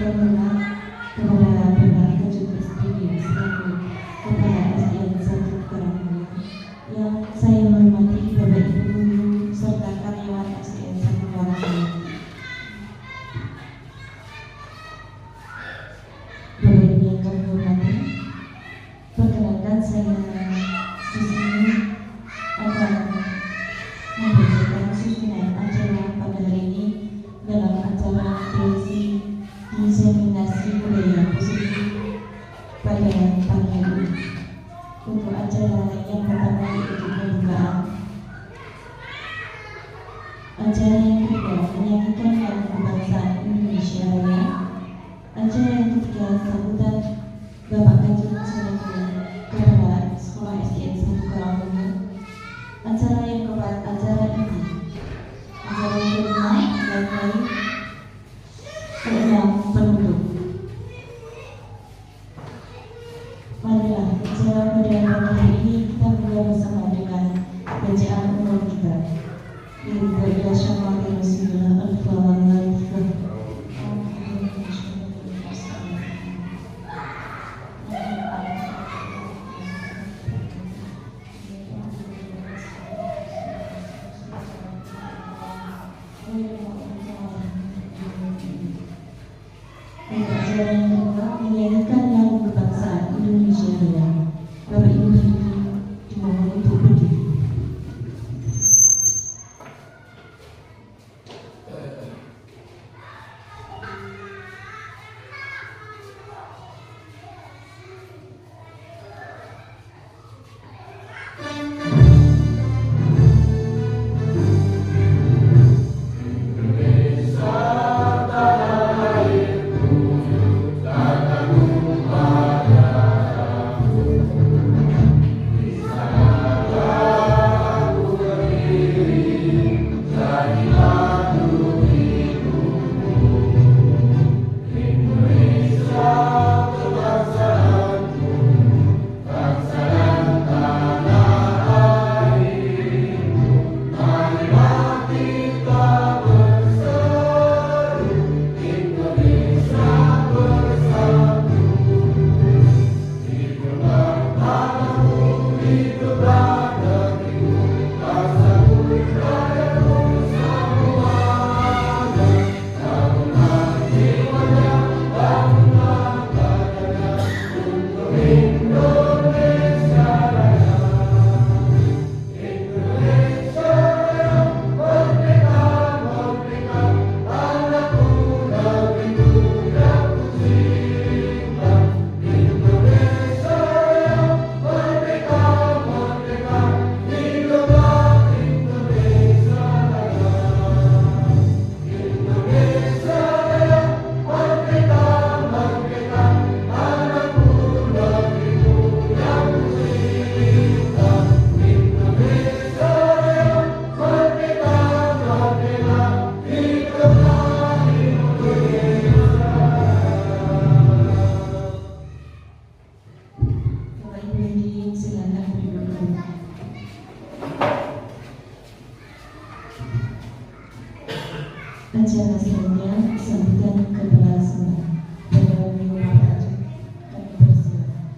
terhormat kepada Bapak Kejurnas Pendidikan selaku Kepala SDN 1 Karangmulia, yang saya hormati Bapak Ibu Guru serta karyawan SDN 1 Karangmulia. Bapak Ibu yang kami hormati, perkenalkan saya di sini akan membacakan susunan acara pada hari ini dalam acara PSI Diseminasi Budaya Positif pada pagi hari. Untuk acara yang pertama yaitu pembukaan. Acara yang kedua menyanyikan lagu kebangsaan Indonesia Raya. Acara yang ketiga sambutan Bapak Kajun Sunatullah kepada Sekolah SDN 1 Karangmulia. Acara yang keempat acara inti. Acara yang kelima dan keenam penutup. Marilah acara pada pagi hari ini kita mulai bersama dengan bacaan umum kita. Ibu Syamali Rasulullah Al-Fatihah. Acara yang kedua menyanyikan lagu kebangsaan Indonesia Raya. Bapak Ibu dimohon untuk berdiri. Acara selanjutnya sambutan kepala sekolah. Bapak Ibu kami persilakan.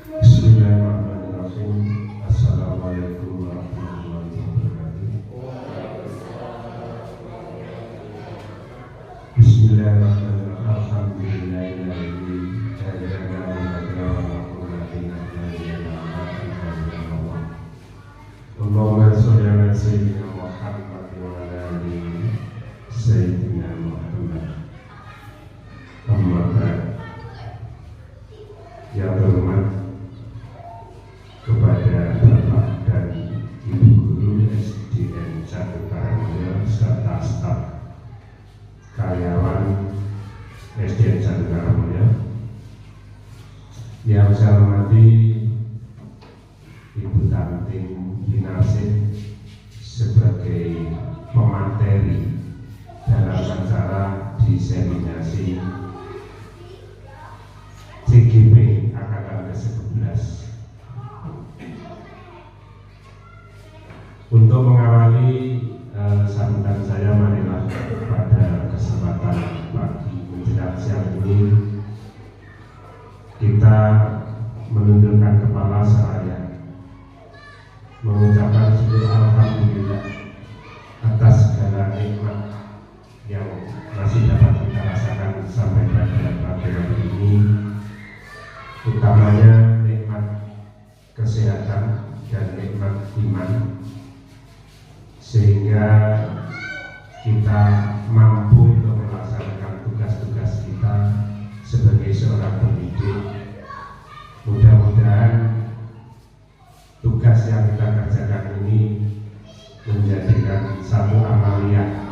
Bismillahirrahmanirrahim. Assalamualaikum warahmatullahi wabarakatuh. Bismillahirrahmanirrahim. Alhamdulillahirabbil Allahumma sholli ala sayyidina Muhammad wa ala ali sayyidina Muhammad. Amma ba'd. Yang terhormat kepada Bapak dan Ibu Guru SDN 1 Karangmulia serta staf karyawan SDN 1 Karangmulia. Yang saya hormati Ibu Tantim Binasih sebagai pemateri dalam acara diseminasi CGP Angkatan ke-11. Untuk mengawali sambutan saya, marilah pada kesempatan pagi menjelang siang ini kita menundukkan kepala seraya, mengucapkan syukur alhamdulillah atas segala nikmat yang masih dapat kita rasakan sampai pada pagi hari ini, utamanya nikmat kesehatan dan nikmat iman, sehingga kita mampu untuk melaksanakan tugas-tugas kita sebagai seorang pendidik. Mudah-mudahan tugas yang kita kerjakan ini menjadikan satu amaliyah,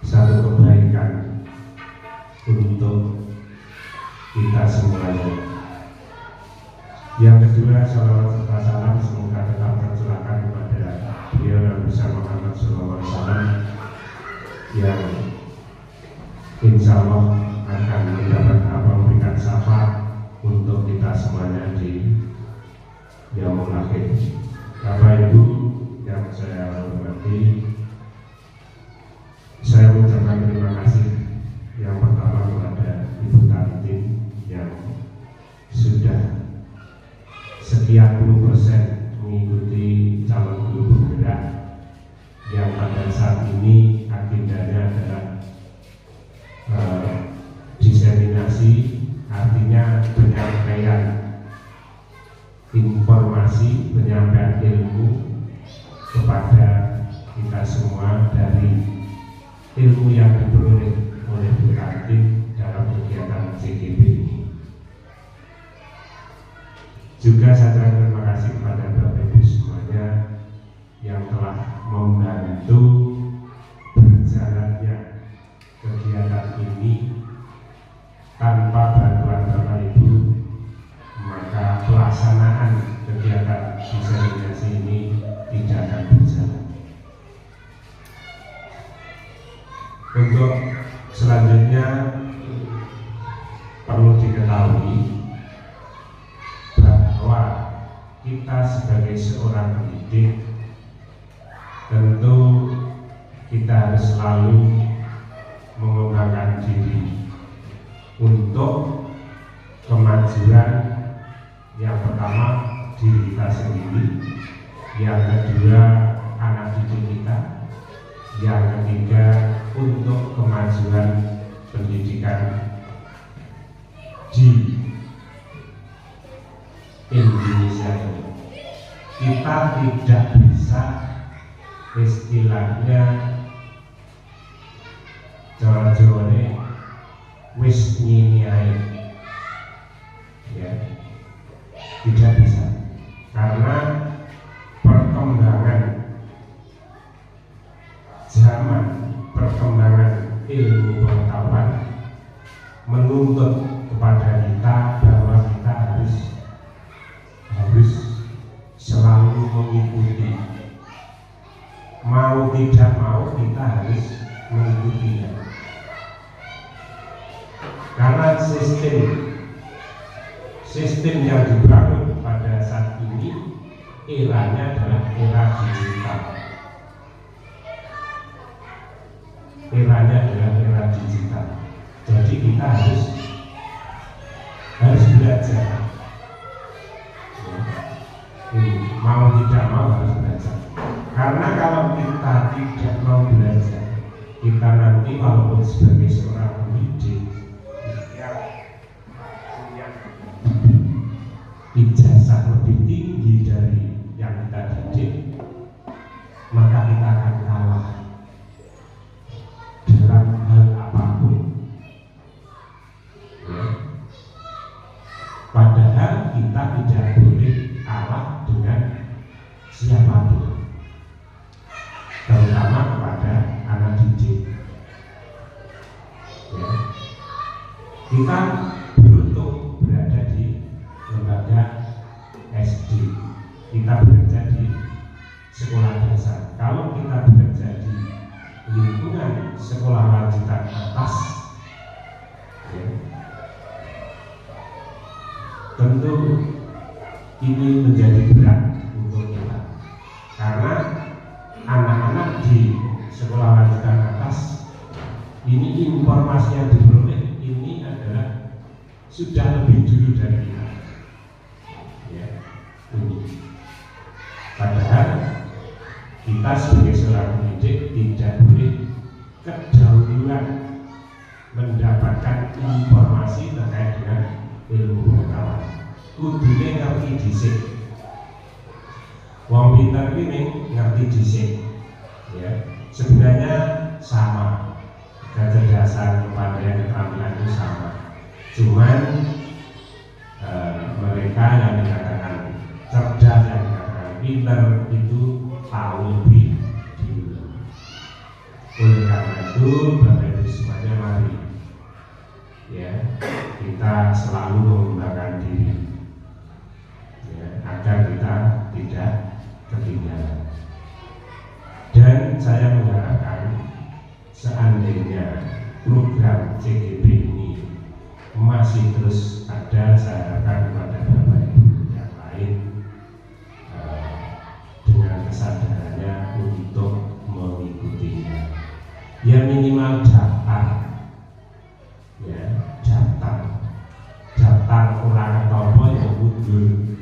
satu kebaikan untuk kita semuanya. Yang kedua, salawat serta salam semoga tetap tercurahkan kepada beliau Nabi besar Muhammad SAW yang insya Allah akan memberikan syafaat untuk kita semuanya di yaumul akhir. Bapak Ibu yang saya hormati, saya mengucapkan terima kasih yang pertama kepada Ibu Tantin yang sudah sekian puluh persen mengikuti calon guru penggerak yang pada saat ini agendanya adalah diseminasi, artinya penyampaian informasi, penyampaian ilmu kepada kita semua dari ilmu yang diperoleh oleh Bu Tantin dalam kegiatan CGP ini. Juga saya terima kasih kepada Bapak Ibu semuanya yang telah membantu berjalannya kegiatan ini. Tanpa bantuan Bapak Ibu, maka pelaksanaan kegiatan diseminasi ini tidak akan berjalan. Untuk selanjutnya perlu diketahui bahwa kita sebagai seorang pendidik tentu kita harus selalu mengembangkan diri untuk kemajuan. Yang pertama diri kita sendiri, yang kedua anak didik kita, yang ketiga untuk kemajuan pendidikan di Indonesia ini. Kita tidak bisa istilahnya jawa-jawane wis ngene ae, ya, tidak bisa, karena perkembangan zaman, perkembangan ilmu pengetahuan menuntut kepada kita bahwa kita harus selalu mengikuti, mau tidak mau kita harus mengikutinya, karena sistem yang dibangun pada saat ini eranya adalah era digital. Eranya adalah era digital. Jadi kita harus belajar. Mau tidak mau harus belajar. Karena kalau kita tidak mau belajar, kita nanti walaupun sebagai seorang pendidik ijazah lebih tinggi dari yang kita didik, maka kita akan kalah dalam hal apapun, ya. Padahal kita tidak boleh kalah dengan siapapun, terutama kepada anak didik, ya. Kita beruntung berada di lembaga SD, kita bekerja di sekolah dasar. Kalau kita bekerja di lingkungan sekolah lanjutan atas, ya, tentu ini menjadi berat untuk kita. Ini informasi yang diperoleh ini adalah sudah lebih dulu dari kita. Ya, ini. Padahal kita sebagai seorang pendidik tidak boleh kedahuluan mendapatkan informasi terkait dengan ilmu pengetahuan. Kudune ngerti dhisik. Wong pinter ini ngerti dhisik. Ya, sebenarnya sama. Kecerdasan, kepandaian, keterampilan itu sama. Cuman mereka yang dikatakan cerdas, yang dikatakan pinter itu tahu lebih dulu. Oleh karena itu, Bapak Ibu semuanya mari ya kita selalu mengembangkan diri ya, agar kita tidak ketinggalan. Dan saya mengharapkan seandainya program CGP ini masih terus ada, saya harapkan kepada Bapak Ibu yang lain dengan kesadarannya untuk mengikutinya. Ya minimal daftar, ya daftar kurang ketopo ya mundur,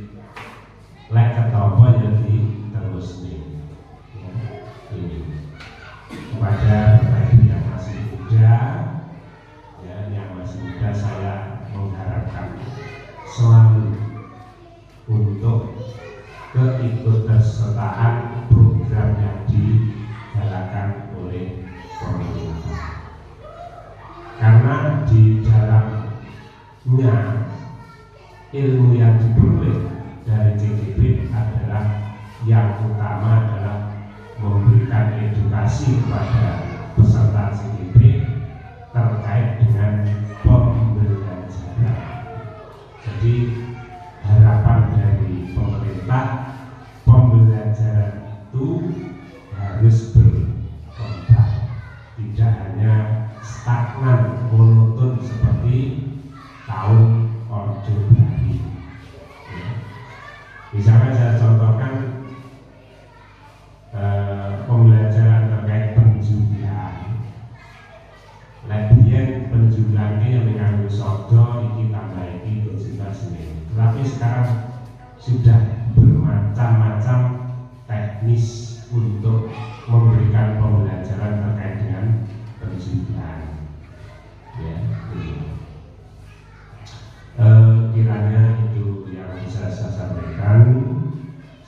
lek ketopo ya terus nih. Ya, ini kepada Bapak Ibu yang masih muda, ya yang masih muda saya mengharapkan selalu untuk keikutsertaan program yang digalakan oleh pemerintah. Karena di dalamnya ilmu yang diperoleh dari CGP adalah yang utama adalah memberikan edukasi kepada peserta CGP terkait dengan pembelajaran. Jadi harapan dari pemerintah, pembelajaran itu harus berkembang, tidak hanya stagnan monoton seperti tahun Orde Baru. Ya. Misalkan saya contohkan pembelajaran terkait penjumlahan. Lagian penjumlahannya yang menganggu sodo iki tambah iki penjumlah sini. Tetapi sekarang sudah bermacam-macam teknis untuk memberikan pembelajaran terkait dengan penjumlahan. Ya, ini. Kiranya itu yang bisa saya sampaikan.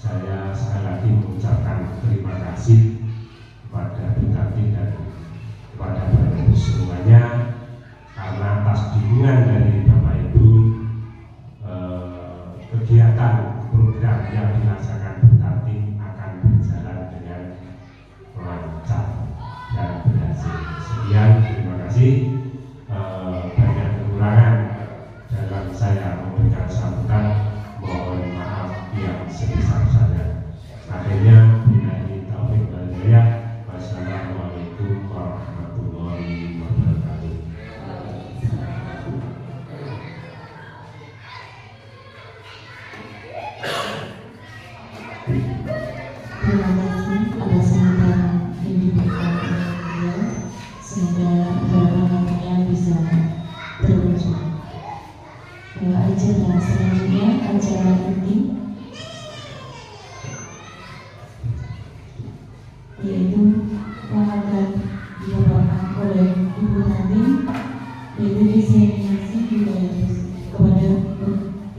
Saya sekali lagi mengucapkan terima kasih kepada Bupati dan kepada Bapak Ibu semuanya karena atas dukungan dari Bapak Ibu kegiatan program yang dilaksanakan Bupati akan berjalan dengan lancar dan berhasil. Sekian, terima kasih. Banyak kekurangan dalam saya memberikan sambutan, mohon maaf yang sebesar-besarnya. Akhirnya billahi taufiq wal hidayah. Wassalamualaikum warahmatullahi wabarakatuh. Terima kasih atas sambutan yang diberikan oleh beliau. Semoga harapan-harapannya bisa terwujud. Acara selanjutnya acara inti, yaitu yang akan dibawakan oleh Ibu Nanti, yaitu diseminasi budaya kepada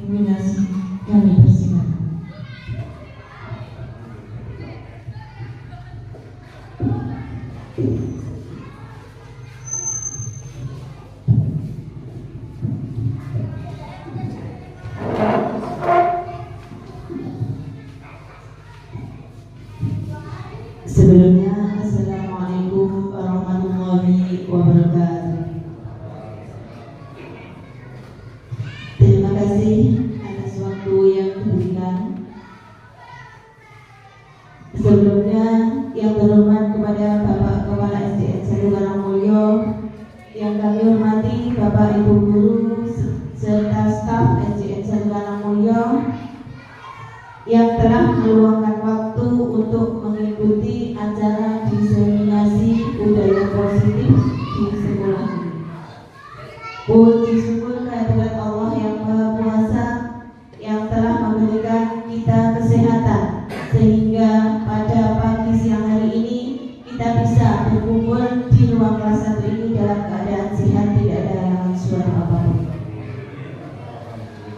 Ibu Nasi. Kami persilakan. Sebelumnya, Assalamualaikum warahmatullahi wabarakatuh. Terima kasih atas waktu yang diberikan. Sebelumnya, yang terhormat kepada Bapak Kepala SD berkumpul di ruang kelas 1 ini dalam keadaan sehat, tidak ada halangan suara apapun.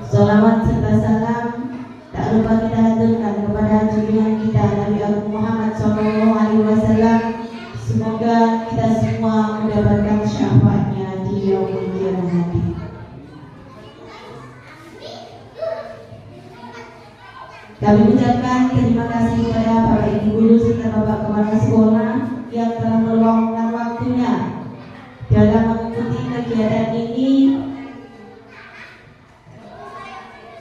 Sholawat serta salam tak lupa kita haturkan kepada junjungan kita Nabi Agung Muhammad SAW. Semoga kita semua mendapatkan syafaatnya di yaumul qiyamah nanti. Kami ucapkan terima kasih kepada Bapak Ibu Guru serta Bapak Kepala Sekolah yang telah meluangkan waktunya dalam mengikuti kegiatan ini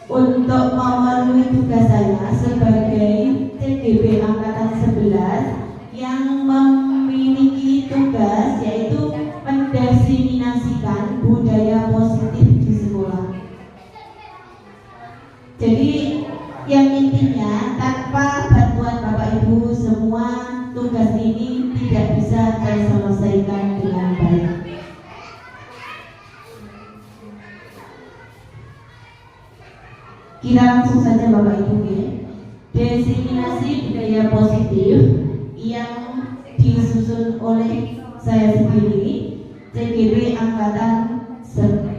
untuk memenuhi tugas saya sebagai CGB Angkatan 11 yang memiliki tugas yaitu mendiseminasikan budaya positif di sekolah. Jadi yang intinya tanpa bantuan Bapak Ibu semua tugas ini tidak bisa terselesaikan dengan baik. Kita langsung saja Bapak Ibu ya. Diseminasi budaya positif yang disusun oleh saya sendiri, CGB Angkatan 11.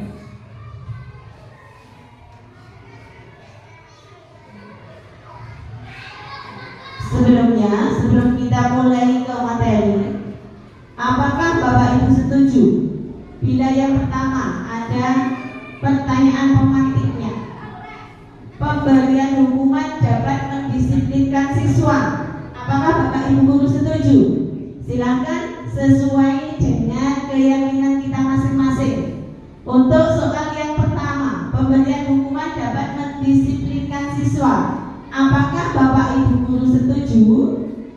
Sebelum kita mulai ke materi, apakah Bapak Ibu setuju bila yang pertama ada pertanyaan pemantiknya? Pemberian hukuman dapat mendisiplinkan siswa. Apakah Bapak Ibu guru setuju? Silakan sesuai dengan keyakinan kita masing-masing. Untuk soal yang pertama, pemberian hukuman dapat mendisiplinkan siswa. Apakah Bapak Ibu guru setuju?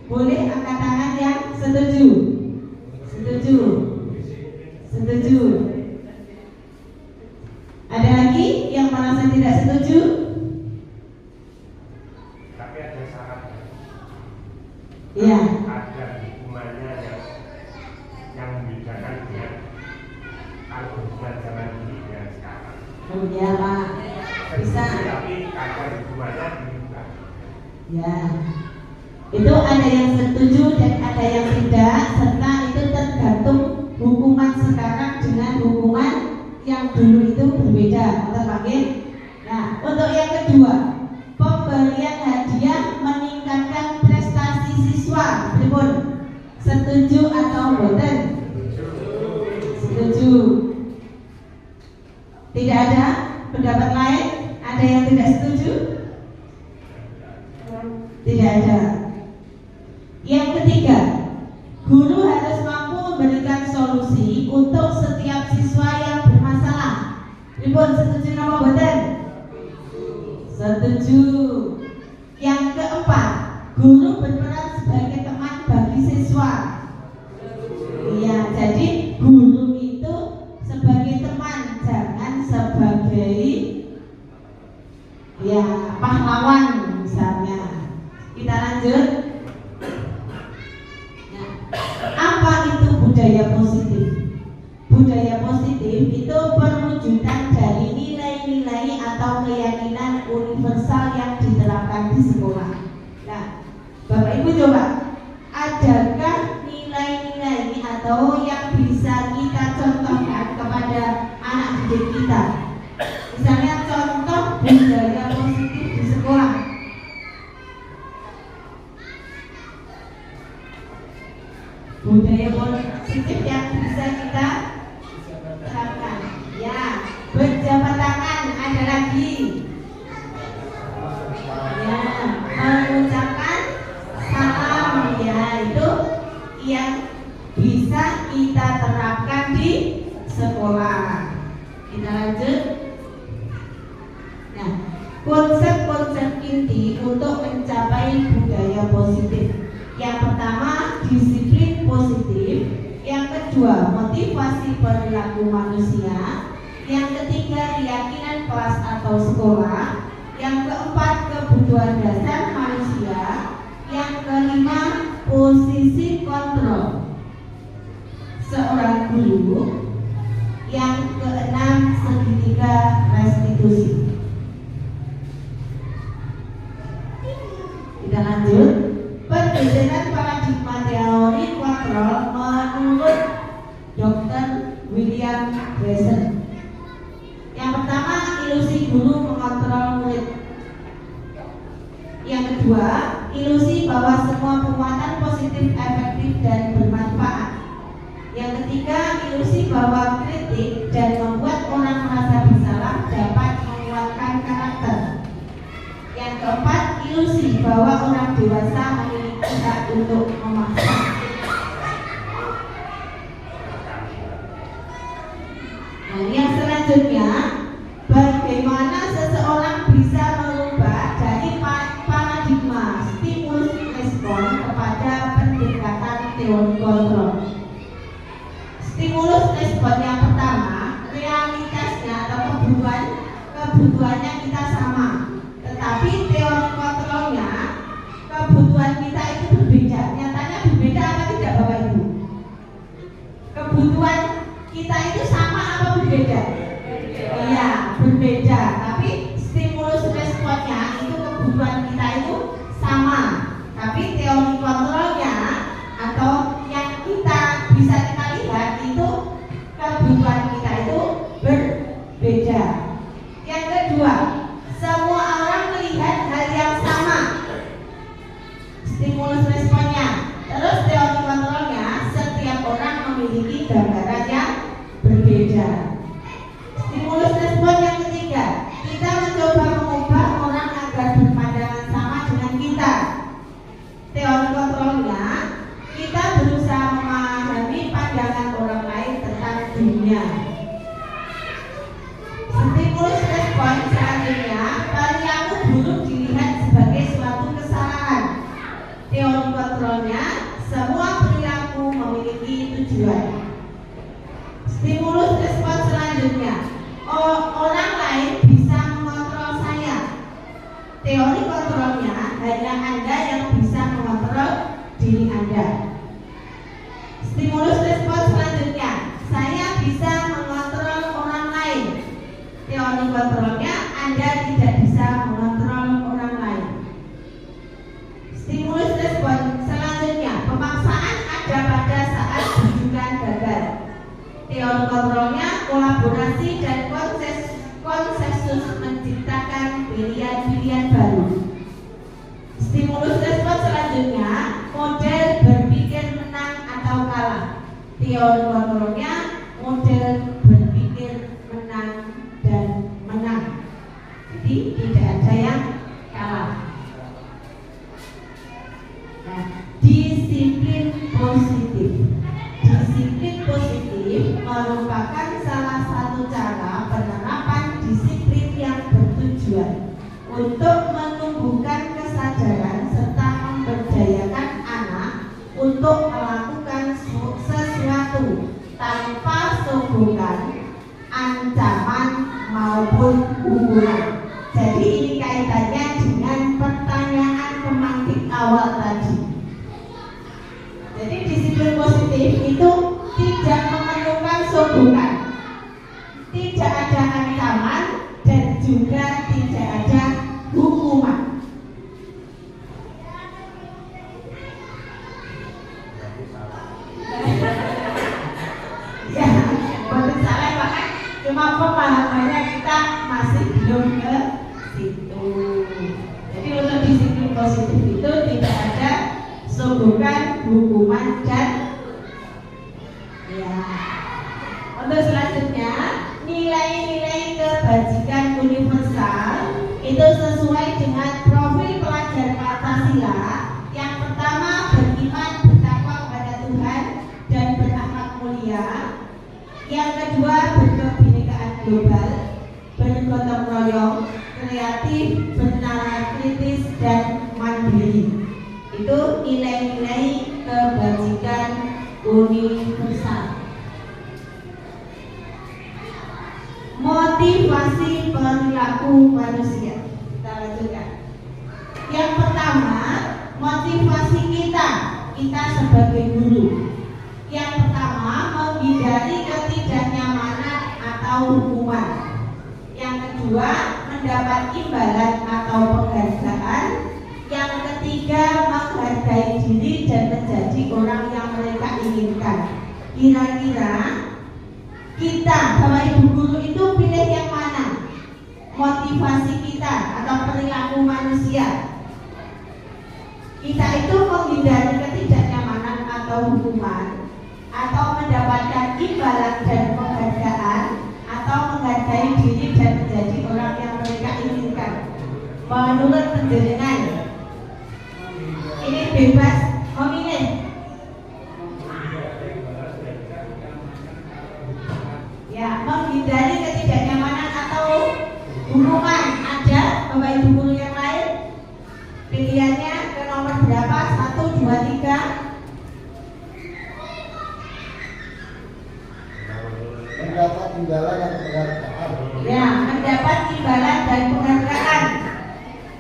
Boleh angkat tangan yang setuju. Setuju. Setuju. Ada lagi yang merasa tidak setuju? Tapi ada syarat. Iya. Ada hukumannya yang membedakan dengan kalau hukuman zaman ini dengan sekarang. Oh ya Pak. Bisa. Tapi ada hukumannya diubah. Ya. Itu ada yang setuju dan ada yang tidak, serta itu tergantung hukuman sekarang dengan hukuman yang dulu itu berbeda. Terpakai. Nah, untuk yang kedua, pemberian hadiah meningkatkan prestasi siswa. Pripun? Setuju atau boten? Setuju. Tidak ada pendapat lain? Ada yang tidak setuju? Tidak ada. Yang ketiga, guru harus mampu memberikan solusi untuk setiap siswa yang bermasalah. Pripun, setuju napa boten? Setuju. Yang keempat, guru berperan sebagai teman bagi siswa. Iya, jadi guru itu sebagai teman, jangan sebagai ya pahlawan misalnya. Kita lanjut. Nah, apa itu budaya positif? Budaya positif itu perwujudan dari nilai-nilai atau keyakinan universal yang diterapkan di sekolah. Nah, Bapak Ibu coba, adakah nilai-nilai atau yang bisa kita contohkan kepada anak didik kita? Misalnya contoh budaya positif di sekolah. Budaya positif yang bisa kita terapkan, ya, berjabat tangan. Ada lagi, ya, mengucapkan salam, ya, itu yang bisa kita terapkan di sekolah. Kita lanjut. Nah, konsep-konsep inti untuk mencapai budaya positif. Yang pertama, disiplin positif. Yang kedua, motivasi perilaku manusia. Yang ketiga, keyakinan kelas atau sekolah. Yang keempat, kebutuhan dasar manusia. Yang kelima, posisi kontrol seorang guru. Yang keenam, segitiga restitusi. Kita lanjut. Perbedaan paradigma teori kontrol menurut Dr. William Glasser. Yang pertama, ilusi guru mengontrol murid. Yang kedua, ilusi bahwa semua penguatan positif, efektif, dan bermanfaat. Yang ketiga, ilusi bahwa kritik dan membuat orang merasa bersalah dapat menguatkan karakter. Yang keempat, ilusi bahwa orang dewasa memiliki hak untuk memaksa. Nah, yang selanjutnya, bagaimana seseorang bisa merubah dari paradigma stimulus respon kepada pendekatan teori kontrol. Stimulus respon yang pertama, realitasnya atau kebutuhannya kita sama, tetapi teori kontrolnya kebutuhan kita itu berbeda. Nyatanya berbeda apa tidak, Bapak Ibu? Kebutuhan kita itu sama apa berbeda? Iya, berbeda. Tapi stimulus responnya itu kebutuhan kita itu sama. Tapi teori kontrolnya atau yang kita bisa kita lihat itu kebutuhan kita itu berbeda. Yang kedua, semua orang melihat hal yang sama. Stimulus responnya. Terus teori kontrolnya, setiap orang memiliki gambaran yang berbeda. Stimulus respon yang ketiga, kita mencoba mengubah orang agar berpandangan sama dengan kita. Teori kontrolnya, kita berusaha memahami pandangan orang lain tentang dunia. Stimulus respon selanjutnya, perilaku buruk dilihat sebagai suatu kesalahan. Teori kontrolnya, semua perilaku memiliki tujuan. Stimulus respon selanjutnya, orang lain bisa mengontrol saya. Teori kontrolnya, hanya Anda yang bisa mengontrol diri Anda. Stimulus respon selanjutnya, saya bisa mengontrol orang lain. Teori kontrolnya, Anda tidak bisa mengontrol orang lain. Stimulus respon selanjutnya, pemaksaan ada pada saat rujukan gagal. Teori kontrolnya, kolaborasi dan konsensus menciptakan pilihan-pilihan baru. Stimulus respon selanjutnya, model berpikir menang atau kalah. Teori kontrolnya, model berpikir menang dan menang. Jadi tidak ada yang kalah. Nah, disiplin positif. Disiplin positif merupakan salah satu cara penerapan disiplin yang bertujuan untuk menumbuhkan kesadaran serta memberdayakan anak untuk melakukan sesuatu tanpa sokongan, ancaman maupun hukuman. Jadi ini kaitannya dengan pertanyaan pemantik awal tadi. Jadi disiplin positif itu tidak memerlukan sokongan, tidak ada ancaman, dan juga tidak ada hukuman. Ya, betul salah bahkan cuma pemahamannya kita masih belum ke situ. Jadi untuk disiplin positif itu tidak ada sokongan, hukuman, dan ya. Untuk selanjutnya, nilai-nilai kebajikan universal itu sesuai dengan profil pelajar Pancasila. Yang pertama, beriman, bertakwa kepada Tuhan dan berakhlak mulia. Yang kedua, berkebinekaan global, bergotong royong, kreatif, bernalar kritis, dan mandiri. Itu nilai-nilai kebajikan universal. Motivasi perilaku manusia. Kita lanjutkan. Yang pertama, motivasi kita sebagai guru. Yang pertama, menghindari ketidaknyamanan atau hukuman. Yang kedua, mendapat imbalan atau penghargaan. Yang ketiga, menghargai diri dan menjadi orang yang mereka inginkan. Kira-kira kita, Bapak Ibu guru itu pilih yang mana? Motivasi kita atau perilaku manusia? Kita itu menghindari ketidaknyamanan atau hukuman, atau mendapatkan imbalan dan penghargaan, atau menghargai diri dan menjadi orang yang mereka inginkan. Menurut penjenengan, ini bebas memilih. Ya, menghindari ketidaknyamanan atau hukuman. Ada Bapak Ibu guru yang lain? Pilihannya ke nomor berapa? 1, 2, 3. Mendapat imbalan dan penghargaan. Ya, mendapat imbalan dan penghargaan.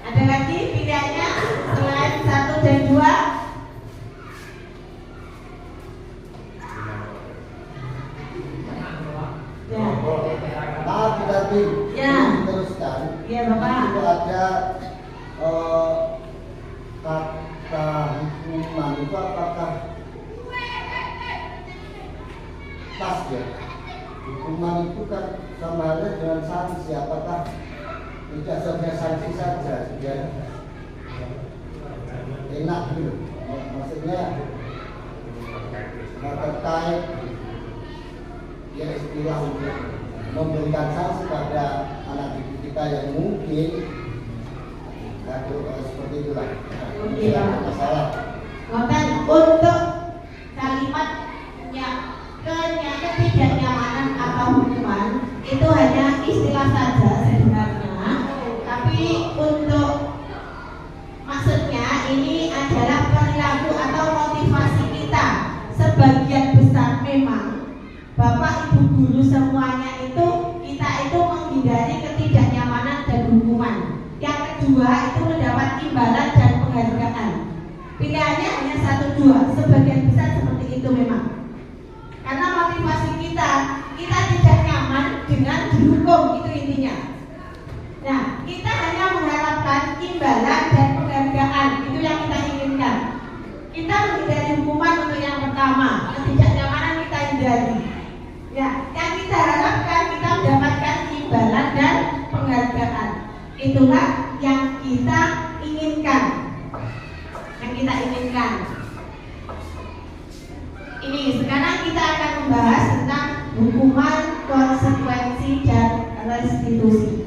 Ada lagi pilihannya selain 1 dan 2? Ya. Maaf tadi Ya. diteruskan. Ya, Bapak. Itu ada kata hukuman itu apakah pas ya? Hukuman itu kan sama halnya dengan sanksi. Apakah tidak saja sanksi saja sudah enak gitu? Maksudnya terkait ya istilah untuk memberikan sanksi pada anak didik kita yang mungkin seperti itulah. Iya. Masalah. Bahkan untuk kalimatnya ketidaknyamanan atau hukuman itu hanya istilah saja sebenarnya, tapi untuk maksudnya ini adalah perilaku atau motivasi kita. Sebagian besar memang Bapak Ibu guru semuanya itu kita itu menghindari ketidaknyamanan dan hukuman. Yang kedua itu mendapat imbalan dan penghargaan. Pilihannya hanya 1, 2. Sebagian besar seperti itu memang. Karena motivasi kita tidak nyaman dengan dihukum, itu intinya. Nah, kita hanya mengharapkan imbalan dan penghargaan, itu yang kita inginkan. Kita menghindari hukuman untuk yang pertama, ketidaknyamanan kita hindari. Ya, yang kita harapkan kita mendapatkan imbalan dan penghargaan. Itulah yang kita inginkan. Yang kita inginkan. Ini sekarang kita akan membahas tentang hukuman, konsekuensi, dan restitusi.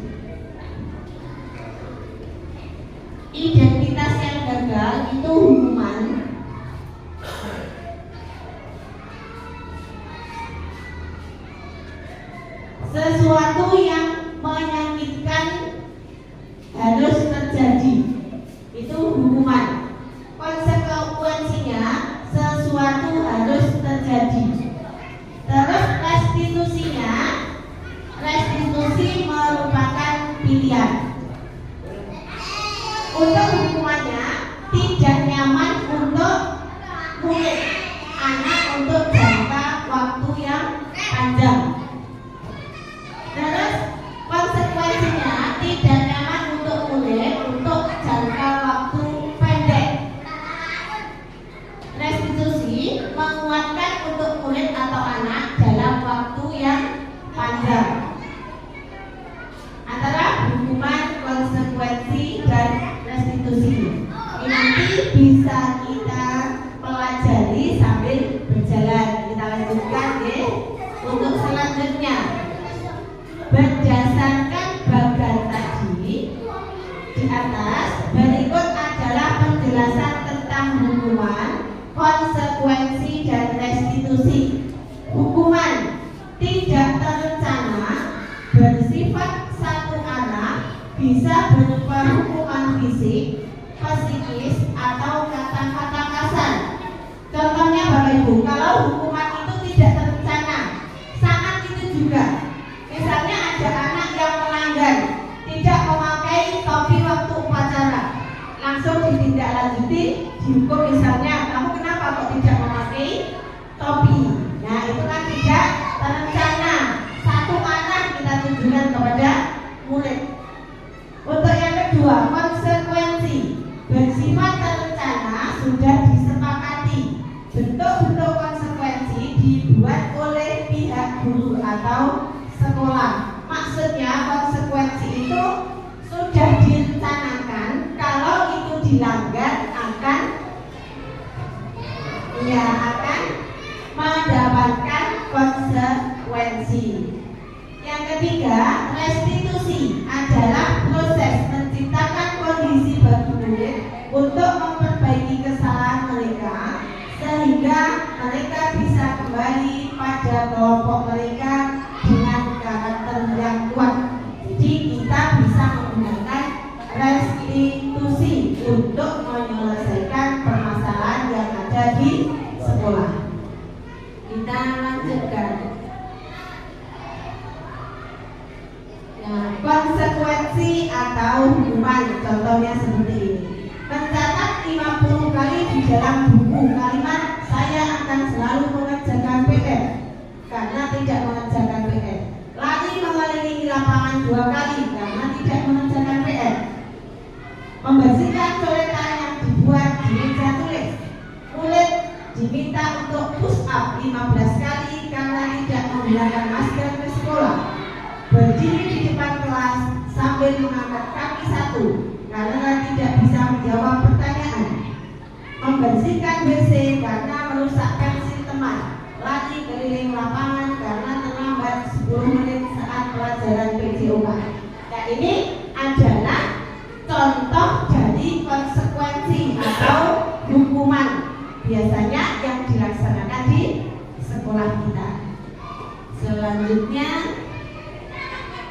Identitas yang gagal itu hukuman. Sesuatu yang menyakitkan harus terjadi, itu hukuman. Konsekuensinya sesuatu harus terjadi. Terus restitusinya, restitusi merupakan pilihan. Untuk hukumannya tidak nyaman untuk murid, anak untuk jangka waktu yang panjang. Terus konsekuensinya tidak nyaman untuk murid untuk jangka waktu pendek. Restitusi menguatkan untuk murid atau anak dalam waktu yang panjang. Antara hukuman, konsekuensi, dan restitusi ini nanti bisa kita pelajari sambil berjalan. Kita lanjutkan ya. Untuk selanjutnya, berdasarkan bagan tadi di atas, berikut adalah penjelasan tentang hukuman, konsekuensi, dan restitusi. Hukuman tidak terencana bersifat satu arah, bisa berupa hukuman fisik, psikis, atau kata-kata kasar. Contohnya Bapak Ibu, kalau hukuman itu tidak terencana, sangat itu juga. Misalnya ada anak yang melanggar, tidak memakai topi waktu upacara, langsung ditindaklanjuti, dihukum misalnya, kamu kenapa kok tidak memakai topi? Nah, itu kan tidak terencana, satu arah kita tujukan kepada murid. Untuk yang kedua, konsekuensi bersifat dibuat oleh pihak guru atau sekolah. Maksudnya konsekuensi itu sudah direncanakan, kalau itu dilanggar akan mendapatkan konsekuensi. Yang ketiga, restitusi adalah proses menciptakan kondisi bagi murid untuk memperbaiki kesalahan mereka sehingga mereka bisa kembali pada kelompok mereka dengan karakter yang kuat. Jadi kita bisa menggunakan restitusi untuk menyelesaikan permasalahan yang ada di sekolah. Kita lanjutkan. Konsekuensi atau hukuman, contohnya seperti ini: mencatat 50 kali di dalam buku kalimat "saya akan selalu mengerjakan PR" karena tidak mengerjakan PR. Lari mengelilingi lapangan 2 kali karena tidak mengerjakan PR. Membersihkan coretan yang dibuat di meja tulis. Murid diminta untuk push up 15 kali karena tidak menggunakan masker ke sekolah. Berdiri di depan kelas sambil mengangkat kaki 1 karena tidak bisa menjawab pertanyaan. Membersihkan WC karena merusak pensil teman. Lari keliling lapangan karena terlambat 10 menit saat pelajaran PJOK. Nah, ini adalah contoh dari konsekuensi atau hukuman biasanya yang dilaksanakan di sekolah kita. Selanjutnya,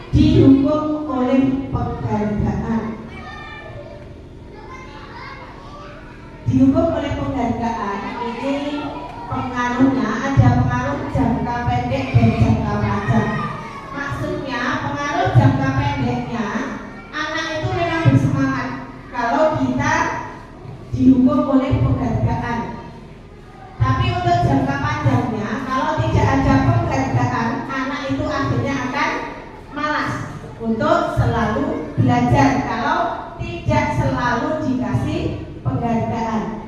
dihukum oleh penghargaan. Dihukum oleh penghargaan ini pengaruhnya ada pengaruh jangka pendek dan jangka panjang. Maksudnya pengaruh jangka pendeknya, anak itu memang bersemangat kalau kita dihukum oleh penghargaan. Tapi untuk jangka panjangnya, kalau tidak ada penghargaan, anak itu akhirnya akan malas untuk selalu belajar kalau tidak selalu dikasih penghargaan.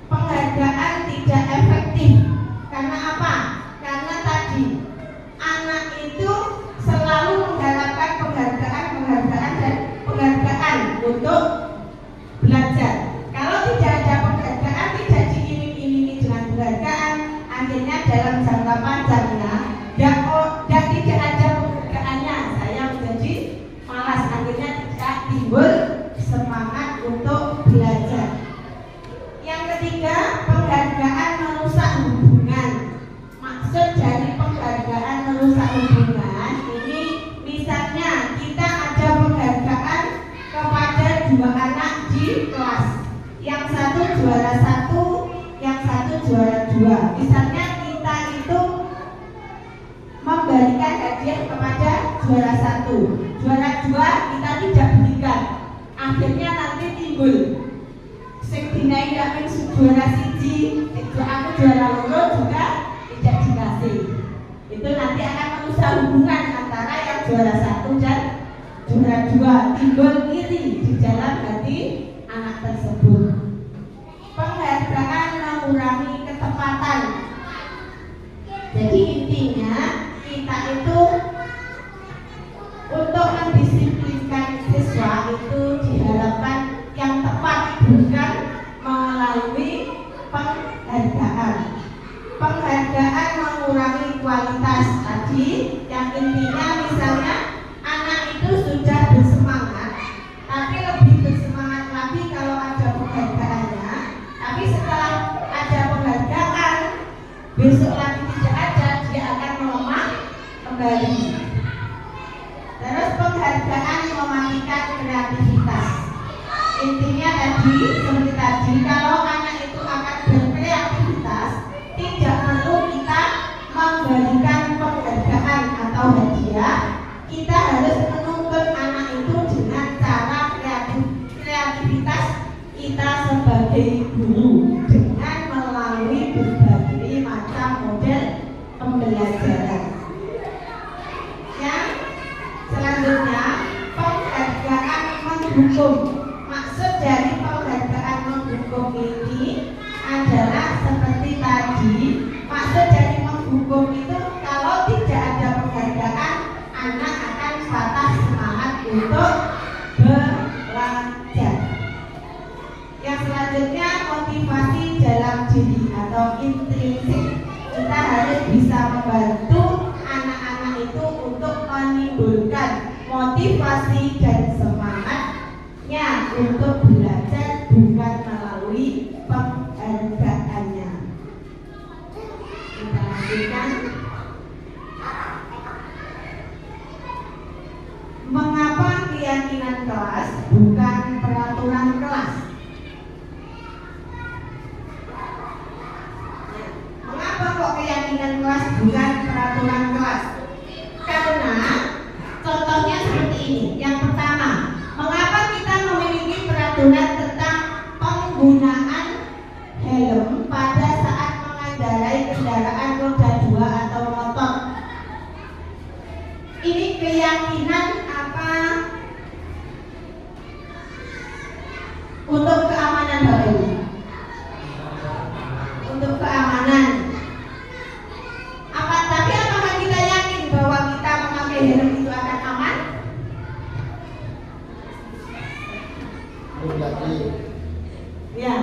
Penghargaan tidak efektif. Karena apa? Karena tadi anak itu selalu mengharapkan penghargaan untuk belajar. Kalau tidak ada penghargaan, tidak diiming-imingi dengan penghargaan, akhirnya dalam jangka panjangnya dan tidak ada penghargaannya, saya menjadi malas, akhirnya tidak timbul semangat untuk belajar. Yang ketiga, penghargaan merusak hubungan. Maksud dari penghargaan merusak hubungan ini, misalnya kita ada penghargaan kepada 2 anak di kelas, yang satu juara 1, yang satu juara 2. Misalnya kita itu memberikan hadiah kepada juara 1, juara 2 kita tidak berikan, akhirnya nanti timbul sing dinai amin juara 1, aku juara 2 juga tidak dikasih. Itu nanti akan merusak hubungan antara yang juara 1 dan juara 2, timbul iri di dalam hati anak tersebut. Penghargaan mengurangi ketepatan. Jadi intinya kita itu untuk mendisiplinkan siswa itu diharapkan yang tepat, bukan melalui penghargaan. Penghargaan mengurangi kualitas tadi, yang intinya misalnya anak itu sudah bersemangat, tapi lebih bersemangat lagi kalau ada penghargaannya. Tapi setelah ada penghargaan, besok lagi tidak ada, dia akan melemah kembali. Terus penghargaan mematikan kreativitas. Intinya tadi, seperti tadi, kalau anak itu akan berkreativitas, tidak perlu kita memberikan penghargaan atau hadiah. Kita harus menuntun anak itu dengan cara kreativitas kita sebagai guru, dengan melalui berbagai macam model pembelajaran. Yang selanjutnya, penghargaan menghukum. Maksud dari penghargaan Lanjutkan. Mengapa keyakinan kelas bukan peraturan kelas? Mengapa kok keyakinan kelas bukan peraturan kelas? Karena contohnya seperti ini. Yang pertama, mengapa kita memiliki peraturan tentang penggunaan helm pada saat mengendarai kendaraan roda 2 atau motor? Ini keyakinan apa? Untuk keamanan Bapak Ibu. Untuk keamanan. Tapi apakah kita yakin bahwa kita memakai helm itu akan aman? Ya.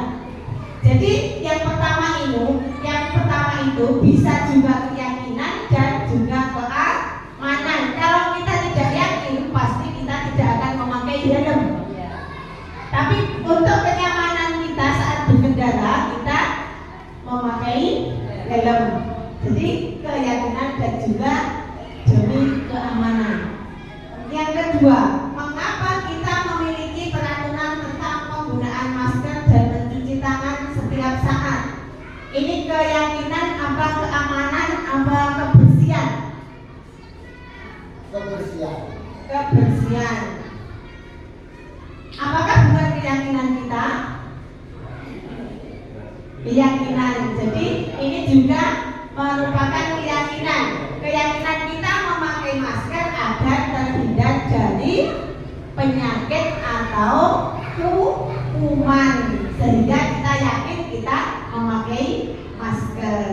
Jadi yang pertama itu bisa juga keyakinan dan juga keamanan. Kalau kita tidak yakin, pasti kita tidak akan memakai helm. Tapi untuk kenyamanan kita saat berkendara, kita memakai helm. Jadi keyakinan dan juga demi keamanan. Yang kedua, mengapa kita memiliki peraturan tentang penggunaan masker dan mencuci tangan setiap saat? Ini keyakinan apa keamanan apa kebersihan? Kebersihan. Apakah bukan keyakinan kita? Keyakinan. Jadi ini juga merupakan keyakinan. Keyakinan kita memakai masker agar terhindar dari penyakit atau kuman, sehingga kita yakin kita memakai masker.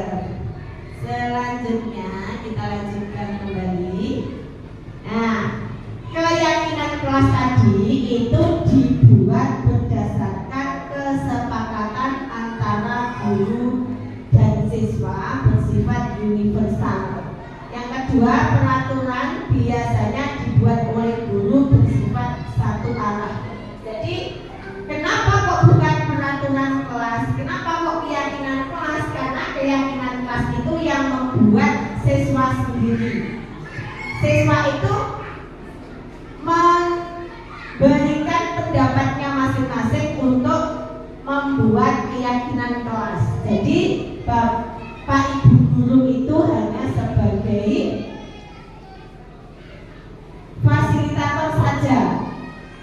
Selanjutnya kita lanjutkan kembali. Nah, keyakinan kelas tadi itu dibuat berdasarkan kesepakatan antara guru dan siswa bersifat universal. Yang kedua, peraturan biasanya dibuat oleh guru bersifat satu arah. Jadi, kenapa kok bukan peraturan kelas? Kenapa kok keyakinan kelas? Karena keyakinan kelas itu yang membuat siswa sendiri. Siswa itu memberikan pendapatnya masing-masing untuk membuat keyakinan kelas. Jadi Bapak Ibu guru itu hanya sebagai fasilitator saja.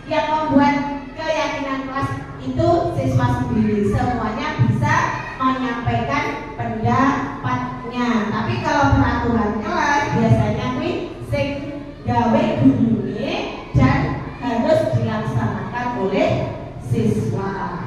Yang membuat keyakinan kelas itu siswa sendiri. Semuanya bisa menyampaikan pendapatnya. Tapi kalau peraturan kelas biasanya sing gawe gurune dan harus dilaksanakan oleh siswa.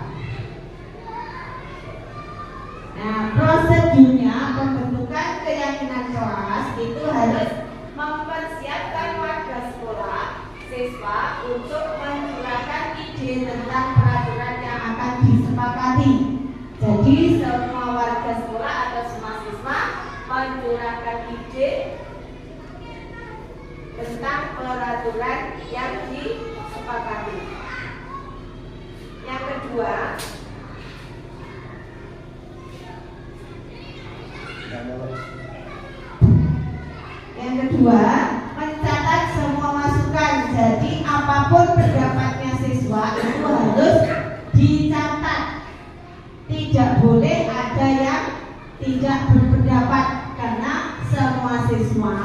Nah, prosedurnya pembentukan keyakinan kelas itu harus mempersiapkan warga sekolah, siswa untuk mencurahkan ide tentang peraturan yang akan disepakati. Jadi semua warga sekolah atau semua siswa mencurahkan ide tentang peraturan yang disepakati. Yang kedua, mencatat semua masukan. Jadi apapun pendapatnya siswa itu harus dicatat. Tidak boleh ada yang tidak berpendapat, karena semua siswa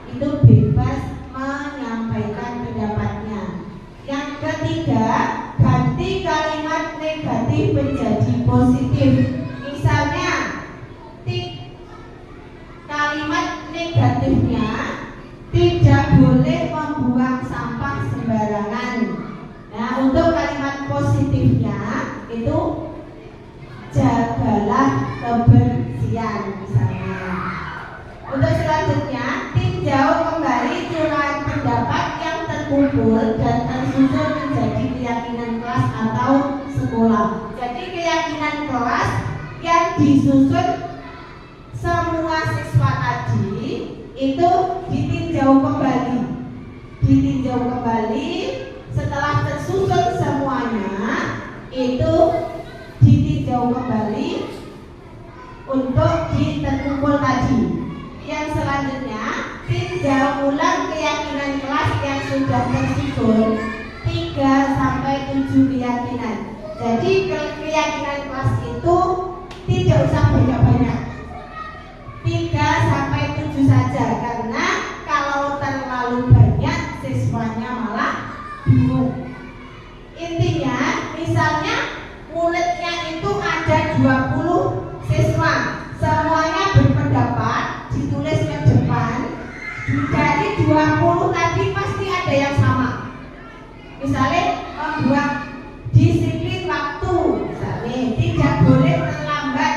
itu bebas menyampaikan pendapatnya. Yang ketiga, ganti kalimat negatif menjadi positif. Misalnya, kalimat negatifnya tidak boleh membuang sampah sembarangan. Nah, untuk kalimat positifnya itu jagalah kebersihan misalnya. Untuk selanjutnya, tinjau kembali curahan pendapat yang terkumpul dan tersusun menjadi keyakinan kelas atau sekolah. Jadi keyakinan kelas yang disusun semua siswa tadi itu ditinjau kembali. Setelah tersusun semuanya itu ditinjau kembali untuk terkumpul tadi. Yang selanjutnya, tinjau ulang keyakinan kelas yang sudah tersusun 3-7 keyakinan. Jadi keyakinan kelas itu tidak usah banyak-banyak, 3-7 saja, karena kalau terlalu banyak siswanya malah bingung. Intinya, misalnya muridnya itu ada 20 siswa, semuanya berpendapat, ditulis ke depan. Dari 20 tadi pasti ada yang sama. Misalnya membuat disiplin waktu, misalnya tidak boleh terlambat.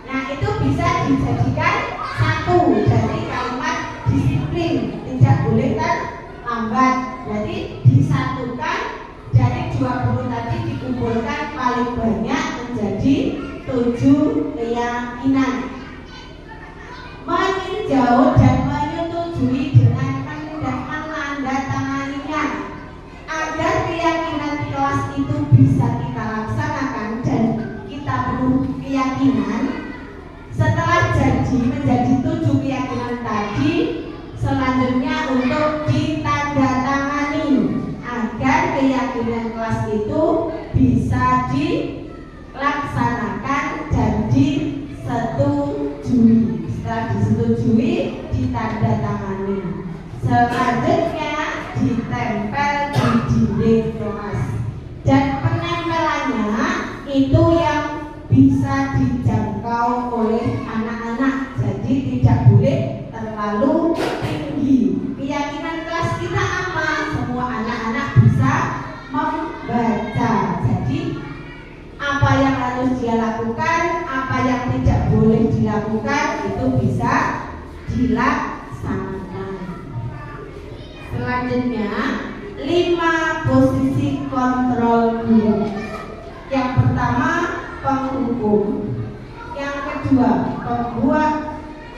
Nah, itu bisa dijadikan satu dari kalimat disiplin, tidak boleh terlambat. Jadi disatukan, dari 20 tadi dikumpulkan paling banyak menjadi 7 keyakinan. Meninjau dan menyetujui dengan menandatanganinya agar keyakinan kelas itu bisa kita laksanakan dan kita penuh keyakinan. Setelah jadi menjadi 7 keyakinan tadi, selanjutnya untuk ditandatangani agar keyakinan kelas itu bisa dilaksanakan dan disetujui. Setelah disetujui, ditandatangani. Selanjutnya ditempel di dinding kelas. Dan penempelannya itu yang bisa dijangkau oleh anak-anak. Jadi tidak boleh terlalu tinggi. Keyakinan kelas kita apa? Semua anak-anak bisa membaca. Jadi apa yang harus dia lakukan, apa yang tidak boleh dilakukan, itu bisa dilaksanakan. Selanjutnya, 5 posisi kontrol guru. Yang pertama, penghukum. Yang kedua, pembuat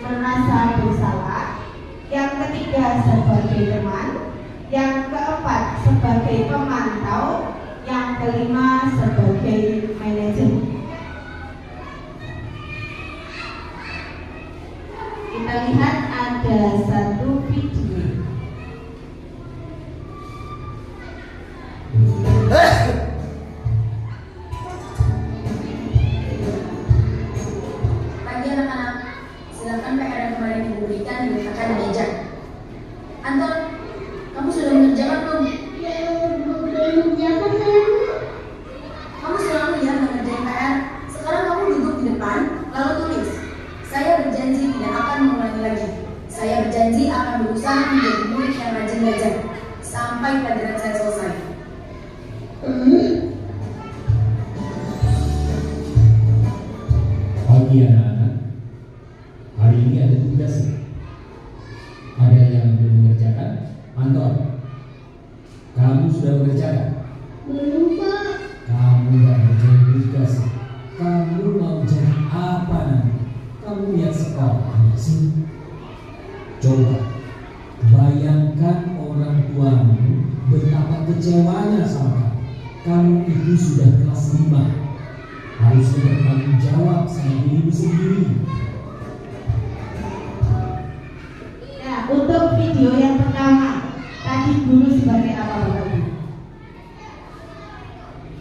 merasa bersalah. Yang ketiga, sebagai teman. Yang keempat, sebagai pemantau. Yang kelima, sebagai manajer. Kita lihat ada satu video. Pagi anak-anak, silakan PR yang kemarin ibu berikan diletakkan di meja. Anton, kamu sudah mengerjakan belum? Kamu selalu ya mengerjain PR. Sekarang kamu duduk di depan, lalu tulis. Saya berjanji tidak akan mengulangi lagi. Saya berjanji akan berusaha menjadi murid yang rajin belajar sampai pelajaran saya selesai. Pagi anak-anak, hari ini ada tugas. Ada yang belum mengerjakan? Anton, kamu sudah mengerjakan? Belum, Pak. Kamu nggak ngerjain tugas. Kamu mau jadi apa nanti? Kamu lihat sekolah sih. Coba bayangkan orang tuamu betapa kecewanya sama kamu. Kamu itu sudah kelas 5, harusnya bertanggung jawab sama dirimu sendiri. Ya, untuk video yang pertama, tadi guru sebagai apa Bapak Ibu?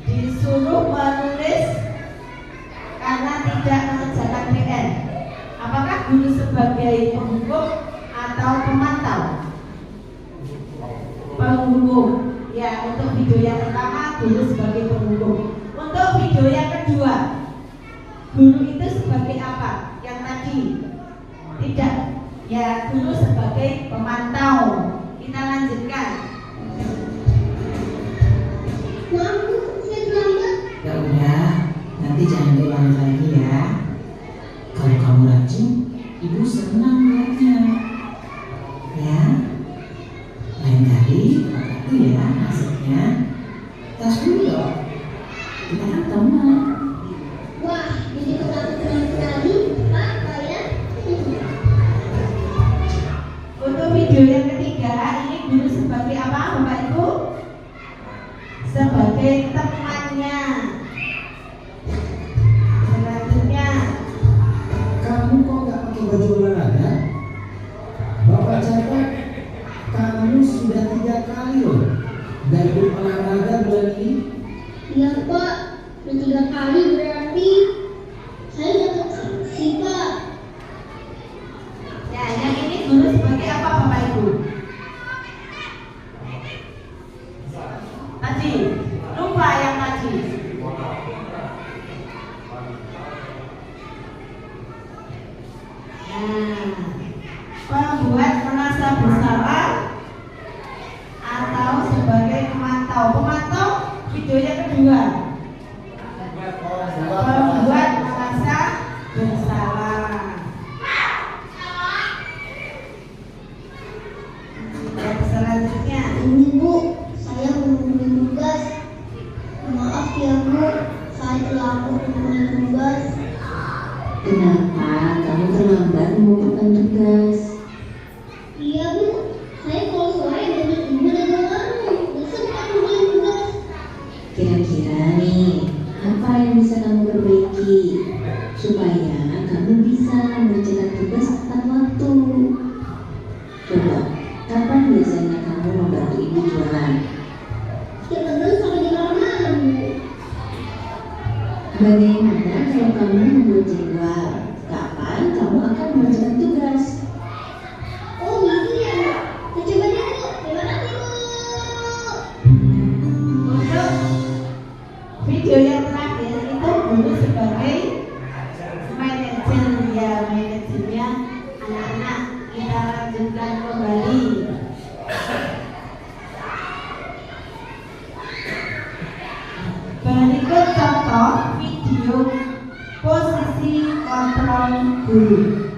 Disuruh menulis karena tidak mengerjakan PR. Apakah guru sebagai penghukum atau pemantau? Penghukum. Ya, untuk video yang pertama guru sebagai penghukum. Untuk video yang kedua, guru itu sebagai apa? Yang tadi tidak. Ya, guru sebagai pemantau. Kita lanjutkan. Maaf, saya terlambat. Ya udah, nanti jangan diulangi lagi ya. Kalau kamu rajin, ibu senang lihatnya. Ya, lain kali itu ya maksudnya. Tas dulu dong. Kita kan teman. Wah, jadi ketakutan sekali. Apa ya? Untuk video yang ketiga, ini guru sebagai apa Bapak Ibu? Sebagai temannya. Selanjutnya, Kamu kok nggak pakai baju olahraga? guru sebagai apa Bapak Ibu? Tadi lupa yang tadi. Pembuat merasa bersalah atau sebagai pemantau. Pemantau videonya kedua. Pembuat merasa bersalah. Dan selanjutnya, Ini Bu, saya menunggu tugas. Maaf ya Bu, saya telah menunggu tugas. Kenapa kamu terlambat mengumpulkan tugas? Iya Bu, saya kalau sore banyak ibu dagang warung, gak sempat mengerjakan tugas. Kira-kira nih, apa yang bisa kamu perbaiki supaya kamu bisa mengerjakan tugas tepat waktu? Coba, kapan biasanya kamu membantu ibu jualan? Setiap kadang sampai di malam Bu. Bagaimana kalau kamu membuat jadwal? Kapan kamu akan mengerjakan tugas? Oh gitu ya Bu, saya coba deh Bu, terima kasih Bu. untuk video yang terakhir itu guru sebagai manajer, ya manajernya anak-anak. Kita lanjutkan kembali. Berikut contoh video posisi kontrol guru.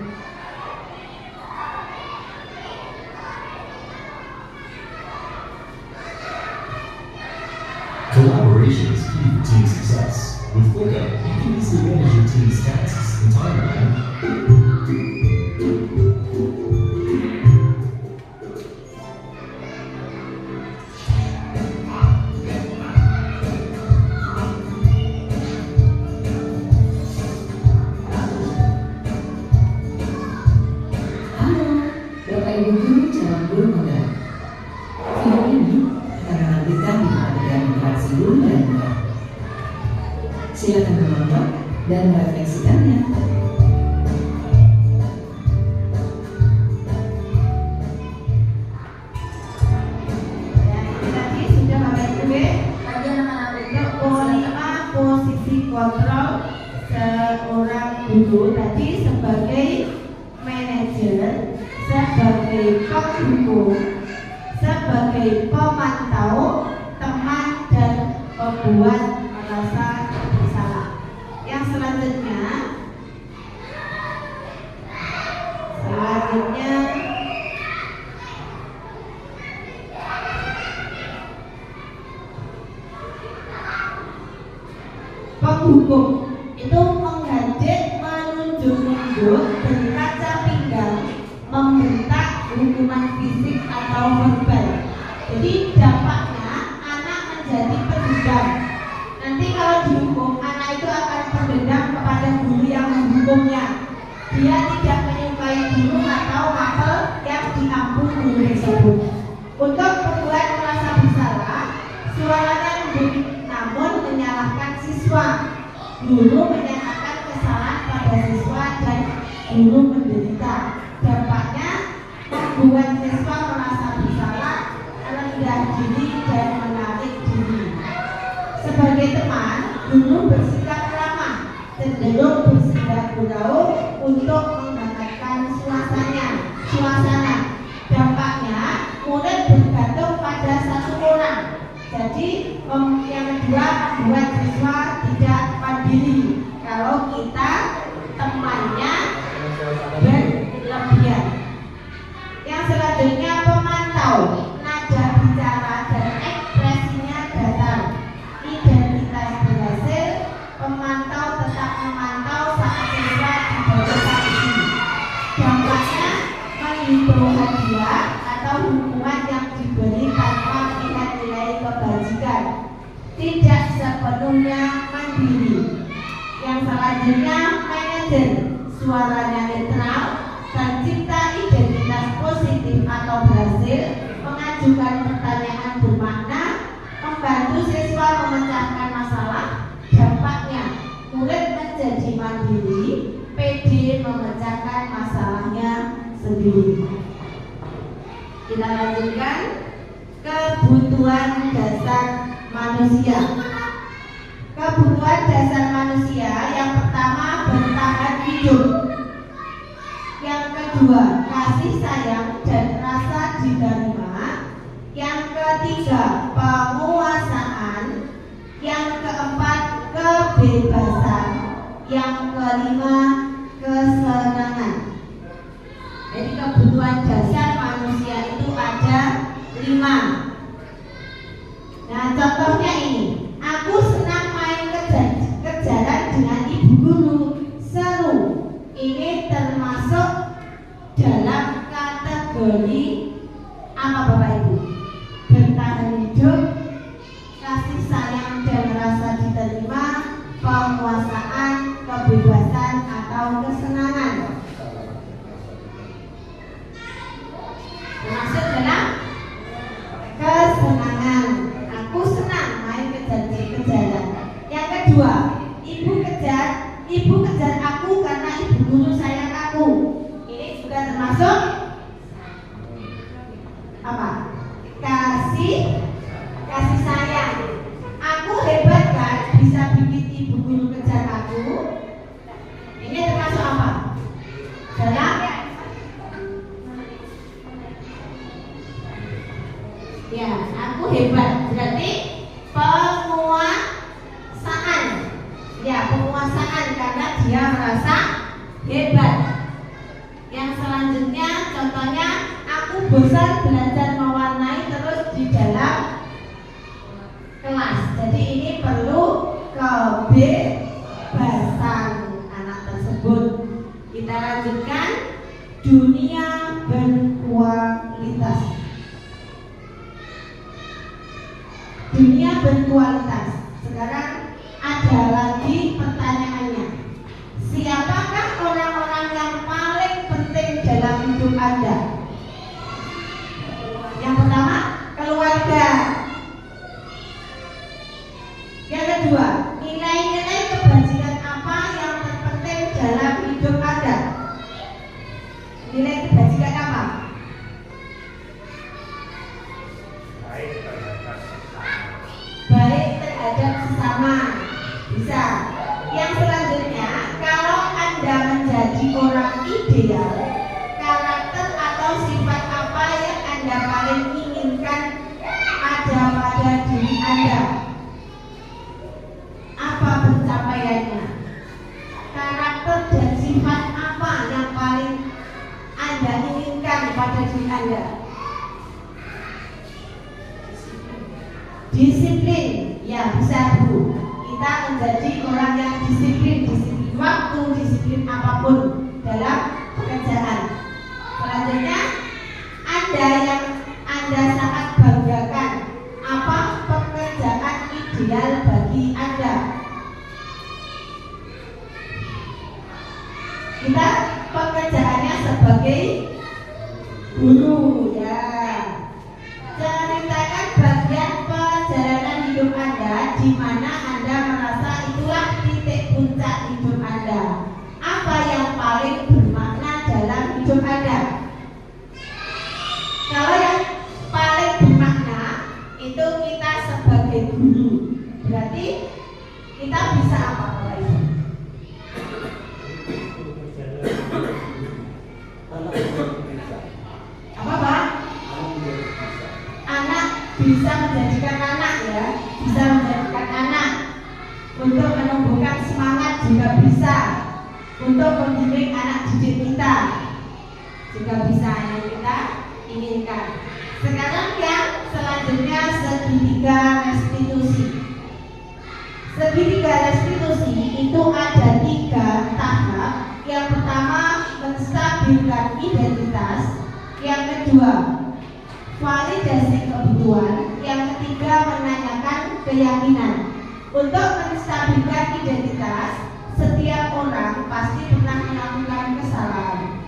Collaboration is key for team success. With ClickUp, you can easily manage your team's tasks and timeline. Halo, Bapak Ibu Guru calon guru penggerak. Video ini akan menampilkan 5 adegan interaksi guru dan murid. Silakan menonton dan merefleksikannya. Tadi sudah Bapak Ibu Bagian anak-anak untuk polima posisi kontrol seorang guru tadi sebagai manajer, sebagai pendukung, sebagai pemantau, teman dan pembuat merasa bersalah. Yang selanjutnya penghubung itu menggajet, menunjuk-nunjuk, berkaca pinggang, membentak, hukuman fisik atau verbal. Jadi dampaknya anak menjadi pendendam. Nanti kalau dihukum, anak itu akan pendendam kepada guru yang menghukumnya. Dia tidak menyukai guru atau apel yang diampun guru tersebut. Untuk membuat merasa bersalah, suaranya lembut namun menyalahkan siswa. Guru menyatakan kesalahan pada siswa dan guru menderita. Dampaknya membuat siswa merasa bersalah, rendah diri dan menarik diri. Sebagai teman, guru bersikap ramah, cenderung bersikap bergaul untuk menghangatkan suasana. Dampaknya murid bergantung pada satu orang. Jadi yang kedua membuat siswa tidak mandiri. Kalau kita temannya berlebihan. Yang selanjutnya pemantau, nada bicara dan ekspresinya datar. Identitas berhasil, pemantau tetap memantau saat siswa dibawa saksi. Dampaknya menghitung hadiah atau hukuman yang diberi tanpa melihat nilai kebajikan. Tidak sepenuhnya mandiri. Yang selanjutnya manajer, suaranya netral, tercipta identitas positif atau berhasil, mengajukan pertanyaan bermakna, membantu siswa memecahkan masalah. Dampaknya murid menjadi mandiri, pede memecahkan masalahnya sendiri. berdiri. Kita lanjutkan kebutuhan dasar manusia. Kebutuhan dasar manusia yang pertama bertahan hidup. Yang kedua kasih sayang dan rasa diterima. Yang ketiga penguasaan. Yang keempat kebebasan. Yang kelima kesenangan. Jadi kebutuhan dasar manusia itu ada 5. Nah contohnya ini, aku senang main kejaran dengan ibu guru, seru. Ini termasuk dalam kategori apa Bapak Ibu? Bertahan hidup, kasih sayang dan rasa diterima, penguasaan, kebebasan atau kesenangan. Termasuk dalam kesenangan. Aku senang main kejaran. Yang kedua, ibu kejar aku karena ibu guru sayang aku. Ini juga termasuk apa? Kasih sayang. Aku hebat kan, bisa bikin ibu guru kejar aku. Ini termasuk apa? Dalam ya, aku hebat. Berarti penguasaan. Ya, penguasaan karena dia merasa hebat. Yang selanjutnya contohnya, aku bosan belajar mewarnai terus di dalam kelas. Jadi ini perlu kebebasan anak tersebut. Kita lanjutkan dunia berkualitas. Dunia berkualitas. Sekarang ada lagi pertanyaannya. Siapakah orang-orang yang paling penting dalam hidup Anda? Yang pertama, keluarga. Yang kedua, nilai-nilai kebajikan apa yang terpenting dalam hidup Anda? Nilai kebajikan apa? Baik terhadap sesama. Bisa. Yang selanjutnya, kalau Anda menjadi orang ideal, karakter atau sifat apa yang Anda paling inginkan ada pada diri Anda? Apa pencapaiannya? Karakter dan sifat apa yang paling Anda inginkan pada diri Anda? Disiplin, ya bisa Bu. Kita menjadi orang yang disiplin waktu, disiplin apapun dalam pekerjaan. Selanjutnya, Anda yang Anda sangat banggakan, apa pekerjaan ideal bagi Anda? Kita pekerjaannya sebagai guru, ya. Ceritakan bagian perjalanan hidup Anda di mana Anda merasa itulah titik puncak hidup Anda. Apa yang paling bermakna dalam hidup Anda? Kalau yang paling bermakna itu kita sebagai guru. Berarti kita bisa apa Bapak Ibu? Apa Pak? Anak bisa menjadikan anak, ya, bisa menjadikan anak untuk menumbuhkan semangat juga bisa, untuk mendidik anak didik kita juga bisa, yang kita inginkan. Sekarang yang selanjutnya segitiga restitusi. Segitiga restitusi itu ada 3 tahap. Yang pertama menstabilkan identitas, yang kedua validasi kebutuhan, yang ketiga menanyakan keyakinan. Untuk menstabilkan identitas, setiap orang pasti pernah melakukan kesalahan.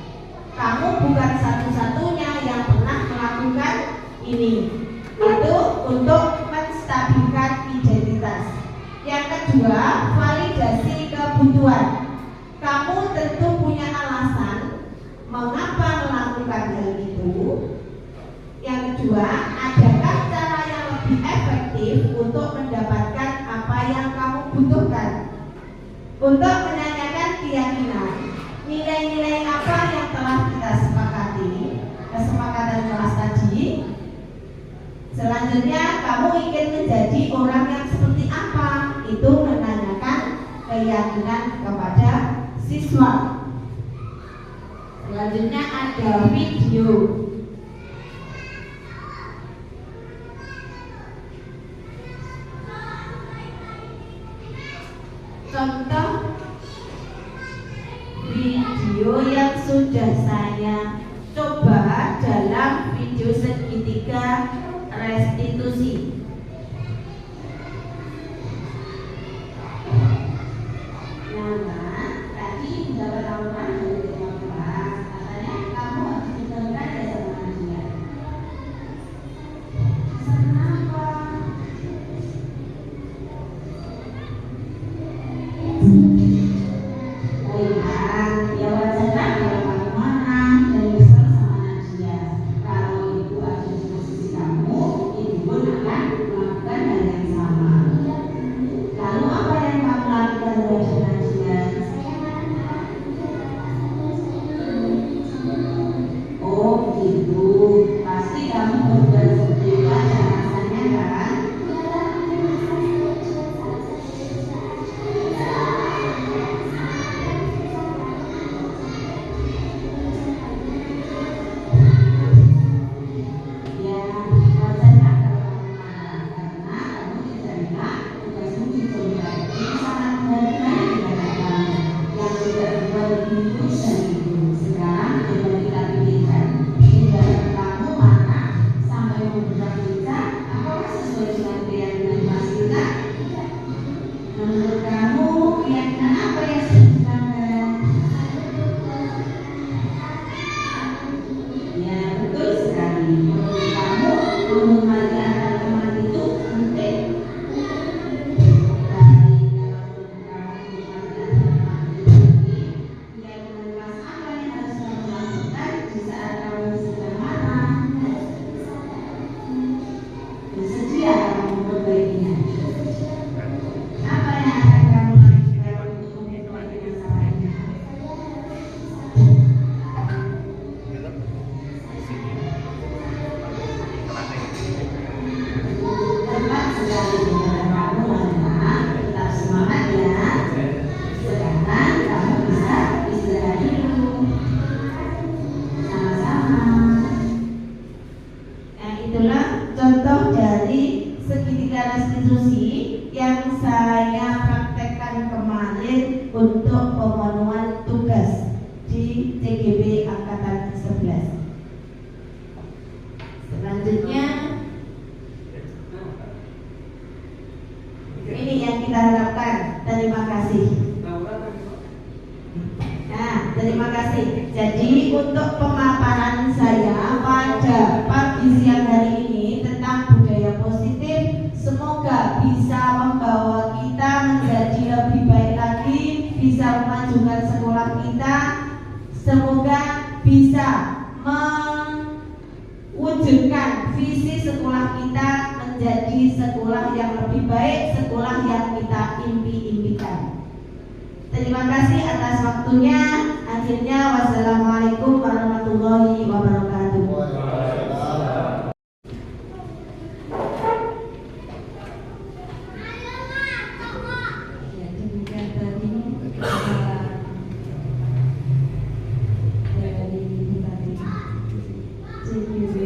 Kamu bukan satu-satunya yang pernah melakukan ini. Itu untuk menstabilkan identitas. Yang kedua, validasi kebutuhan. Kamu tentu punya alasan mengapa melakukan itu? Yang kedua, adakah cara yang lebih efektif untuk mendapatkan apa yang kamu butuhkan? Untuk menanyakan keyakinan, nilai-nilai apa yang telah kita sepakati, kesepakatan kelas tadi. Selanjutnya, kamu ingin menjadi orang yang seperti apa? Itu menanyakan keyakinan kepada siswa. Selanjutnya ada video. Contoh video yang sudah saya coba dalam video segitiga restitusi. Nah, tadi dapat tawaran dari kelas, katanya kamu harus mendengar ya sama dia. Kenapa? Ya wajar kalau kamu marah dan kesal sama Nadia. Kalau ibu ada di posisi kamu, ibu pun akan melakukan hal yang sama. Lalu apa yang kamu lakukan terhadap Nadia? Oh gitu, pasti kamu berbuat seperti itu aja rasanya kan? Untuk pemenuhan tugas di TGB Angkatan 11. Selanjutnya ini yang kita harapkan. Terima kasih. Nah, terima kasih. Jadi untuk pemaparan saya pada pagi siang hari ini tentang budaya positif, semoga bisa membawa kita menjadi lebih baik lagi, bisa memajukan sekolah kita, semoga bisa mewujudkan visi sekolah kita menjadi sekolah yang lebih baik, sekolah yang kita impi-impikan. Terima kasih atas waktunya. Akhirnya, wassalamualaikum warahmatullahi wabarakatuh. Thank you.